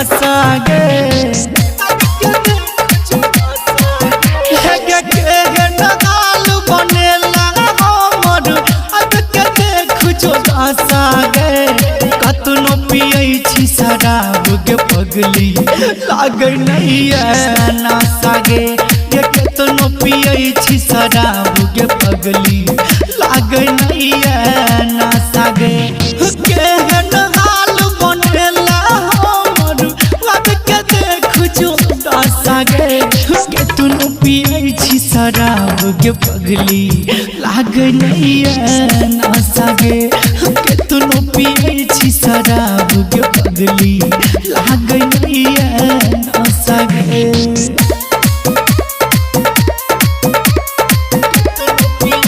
दासा गे नगाल बनेला हमर अब के देख जो दासा गे कतनो पियै छी शराब के पगली लागे नहीं है नासा गे कतनो पियै छी शराब के पगली लागे नहीं है नासा गे केहन हाल बनेला हमर अब के देख जो दासा गे कतनो पियै छी शराब के पगली लागे नहीं है नासा गे कतनो पियै छी शराब के पगली लागे नहीं है नासा गे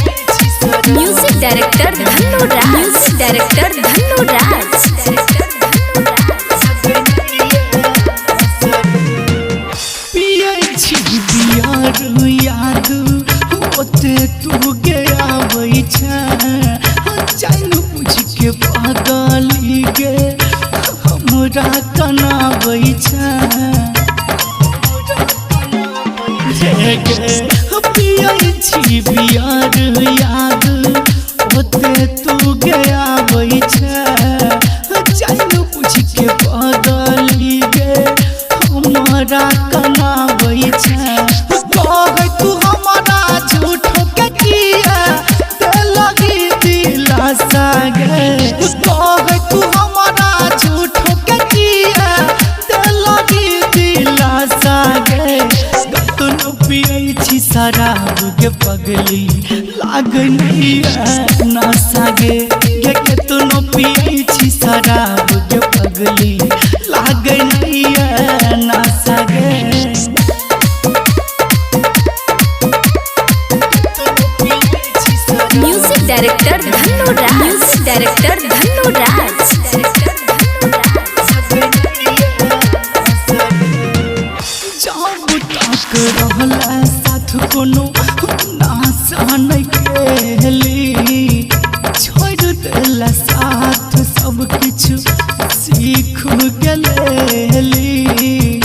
म्यूजिक डायरेक्टर धन्नो राज म्यूजिक डायरेक्टर धन्नो राज पियै छी बियार याद ओते तू गे आबै छै जान बुझ के पागली गे हमरा कनाबै छै पियै छी बियार याद ओते तू गे आबै छै जान बुझ के पागली गे हमरा कनाबै छै कहे तू हमरा झूठ के किया ते लगी दिलासा गे कहे तू हमरा झूठ के किया ते लगी दिलासा गे कतनो पियै छी शराब के पगली लागे नहीं है नासा गे कतनो पियै छी शराब के पगली लागे नहीं है नासा गे म्यूजिक डायरेक्टर धन्नो राज म्यूजिक डायरेक्टर धन्नो राज जब तक रहला साथ कोनो नासा नहीं केली छोड़ देला साथ सब किछु सीख गेली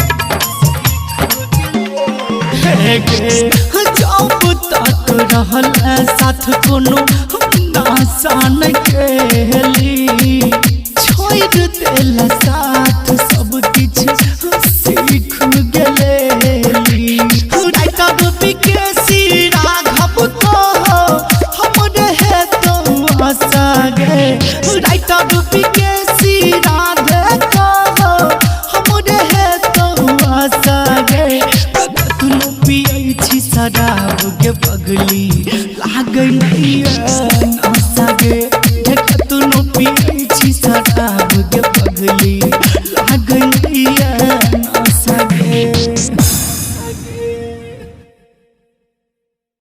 जब तक रहला साथ कोनो नासा नहीं केली